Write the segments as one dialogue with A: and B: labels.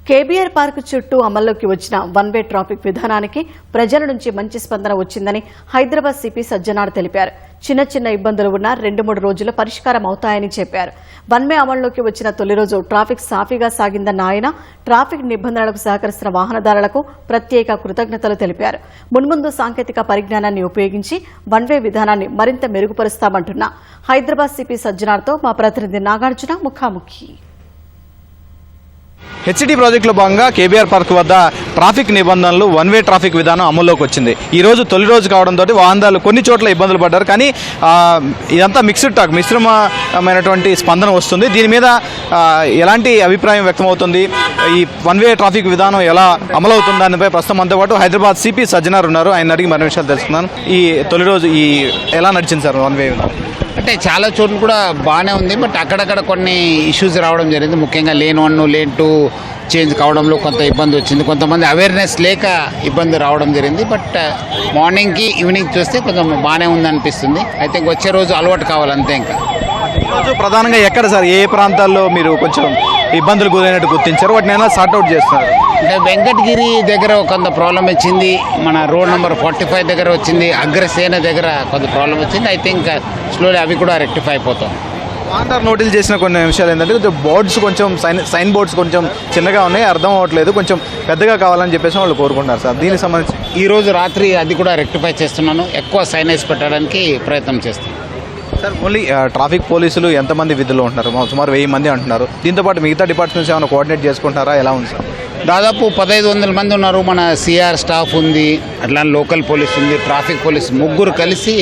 A: KBR park చుట్టూ అమల్లోకి వచ్చిన వన్ వే ట్రాఫిక్ విధానానికి ప్రజల నుంచి మంచి స్పందన వచ్చిందని హైదరాబాద్ సిపి సజ్జనార్ తెలిపారు. చిన్న చిన్న ఇబ్బందులు ఉన్నా 2-3 రోజుల్లో పరిష్కారం అవుతాయని చెప్పారు. వన్ వే అమల్లోకి వచ్చిన తొలి రోజు ట్రాఫిక్ సాఫీగా సాగిందన్న ఆయన ట్రాఫిక్ నిబంధనలకు సహకరిస్తున్న వాహనదారులకు ప్రత్యేక కృతజ్ఞతలు తెలిపారు. మున్ముందు సాంకేతిక పరిజ్ఞానాన్ని ఉపయోగించి వన్ వే విధానాన్ని మరింత మెరుగుపరుస్తామంటున్న హైదరాబాద్ సిపి సజ్జనార్తో మా ప్రతినిధి నాగార్జున ముఖాముఖి.
B: హెచ్సిటీ ప్రాజెక్టులో భాగంగా కేబీఆర్ పార్క్ వద్ద ట్రాఫిక్ నిబంధనలు వన్ వే ట్రాఫిక్ విధానం అమల్లోకి వచ్చింది. ఈ రోజు తొలి రోజు కావడంతో వాహనదారులు కొన్ని చోట్ల ఇబ్బందులు పడ్డారు. కానీ ఇదంతా మిక్స్డ్ టాక్, మిశ్రమమైనటువంటి స్పందన వస్తుంది. దీని మీద ఎలాంటి అభిప్రాయం వ్యక్తమవుతుంది, ఈ వన్ వే ట్రాఫిక్ విధానం ఎలా అమలవుతుంది దానిపై ప్రస్తుతం మనతో పాటు హైదరాబాద్ సిపి సజ్జనార్ ఉన్నారు. ఆయన అడిగి మరిన్ని విషయాలు తెలుసుకున్నాను. ఈ తొలి రోజు ఎలా నడిచింది సార్ వన్ వే విధానం?
C: అంటే చాలా చోట్ల కూడా బాగానే ఉంది. బట్ అక్కడక్కడ కొన్ని ఇష్యూస్ రావడం జరిగింది. ముఖ్యంగా లేన్ 1 లేన్ 2 చేంజ్ కావడంలో కొంత ఇబ్బంది వచ్చింది. కొంతమంది అవేర్నెస్ లేక ఇబ్బంది రావడం జరిగింది. బట్ మార్నింగ్కి ఈవినింగ్ చూస్తే కొంచెం బాగానే ఉంది అనిపిస్తుంది. అయితే వచ్చే రోజు అలవాటు కావాలంతే. ఇంకా
B: ఈరోజు ప్రధానంగా ఎక్కడ సార్, ఏ ప్రాంతాల్లో మీరు కొంచెం ఇబ్బందులు గురైనట్టు గుర్తించారు, వాటిని ఎలా సార్ట్అవుట్ చేస్తున్నారు?
C: అంటే వెంకటగిరి దగ్గర కొంత ప్రాబ్లం వచ్చింది, మన రోడ్ నెంబర్ 45 దగ్గర వచ్చింది, అగ్రసేన దగ్గర కొంత ప్రాబ్లం వచ్చింది. ఐ థింక్ స్లోలీ అవి కూడా రెక్టిఫై అయిపోతాం.
B: వాహనదారు నోటీస్ చేసిన కొన్ని విషయాలు ఏంటంటే కొంచెం సైన్ బోర్డ్స్ కొంచెం చిన్నగా ఉన్నాయి, అర్థం అవ్వట్లేదు, కొంచెం పెద్దగా కావాలని చెప్పేసి వాళ్ళు కోరుకుంటున్నారు సార్. దీనికి సంబంధించి
C: ఈరోజు రాత్రి అది కూడా రెక్టిఫై చేస్తున్నాను. ఎక్కువ సైనేజ్ పెట్టడానికి ప్రయత్నం చేస్తాను
B: సార్. ఓన్లీ ట్రాఫిక్ పోలీసులు ఎంతమంది విధుల్లో ఉంటున్నారు? సుమారు 1000 మంది అంటున్నారు. దీంతోపాటు మిగతా డిపార్ట్మెంట్స్ ఏమైనా కోఆర్డినేట్ చేసుకుంటారా, ఎలా ఉంది సార్?
C: దాదాపు 1500 మంది ఉన్నారు. మన సిఆర్ స్టాఫ్ ఉంది, అట్లా లోకల్ పోలీస్ ఉంది, ట్రాఫిక్ పోలీస్, ముగ్గురు కలిసి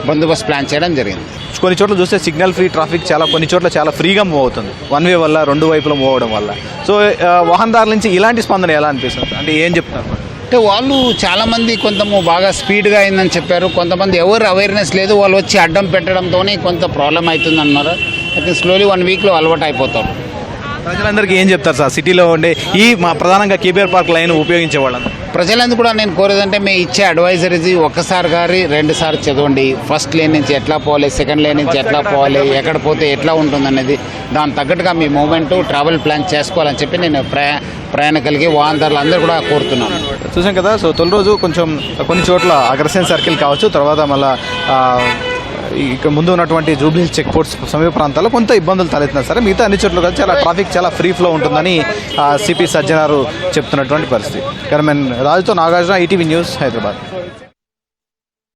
C: బందోబస్తు ప్లాన్ చేయడం జరిగింది.
B: కొన్ని చోట్ల చూస్తే సిగ్నల్ ఫ్రీ ట్రాఫిక్ కొన్ని చోట్ల చాలా ఫ్రీగా మూవ్ అవుతుంది వన్ వే వల్ల, 2 వైపులు మూవ్ అవడం వల్ల. సో వాహనదారుల నుంచి ఇలాంటి స్పందన ఎలా అనిపిస్తుంది, అంటే ఏం చెప్తున్నారు?
C: అంటే వాళ్ళు చాలామంది కొంతము బాగా స్పీడ్గా అయిందని చెప్పారు. కొంతమంది ఎవరు అవేర్నెస్ లేదు, వాళ్ళు వచ్చి అడ్డం పెట్టడంతోనే కొంత ప్రాబ్లం అవుతుంది అన్నారు. అయితే స్లోలీ 1 వీక్లో అలవాటు అయిపోతారు.
B: ప్రజలందరికీ ఏం చెప్తారు సార్, సిటీలో ఉండే మా ప్రధానంగా కేబీఆర్ పార్క్ లైన్ ఉపయోగించే వాళ్ళని?
C: ప్రజలందరూ కూడా నేను కోరేదంటే మేము ఇచ్చే అడ్వైజరీస్ ఒక్కసారి గారి 2 సార్లు చదవండి. ఫస్ట్ లేన్ నుంచి ఎట్లా పోవాలి, సెకండ్ లేన్ నుంచి ఎట్లా పోవాలి, ఎక్కడ పోతే ఎట్లా ఉంటుంది అనేది దాని తగ్గట్టుగా మీ మూమెంట్ ట్రావెల్ ప్లాన్ చేసుకోవాలని చెప్పి నేను ప్రయాణికులకి వాహనదారులు అందరూ కూడా కోరుతున్నాను.
B: చూసాం కదా, సో తొలి రోజు కొంచెం కొన్ని చోట్ల అగ్రసేన్ సర్కిల్ కావచ్చు, తర్వాత మళ్ళీ ఇక్కడ ముందు ఉన్నటువంటి జూబ్లీ చెక్ పోస్ట్ సమీప ప్రాంతాల్లో కొంత ఇబ్బందులు తలెత్తినారు సరే. మిగతా అన్ని చోట్ల చాలా ట్రాఫిక్ చాలా ఫ్రీ ఫ్లో ఉంటుందని సిపి సజ్జనారు చెప్తున్నటువంటి పరిస్థితి. కెమెరామెన్ రాజుతో నాగార్జున, ఈటీవీ న్యూస్, హైదరాబాద్.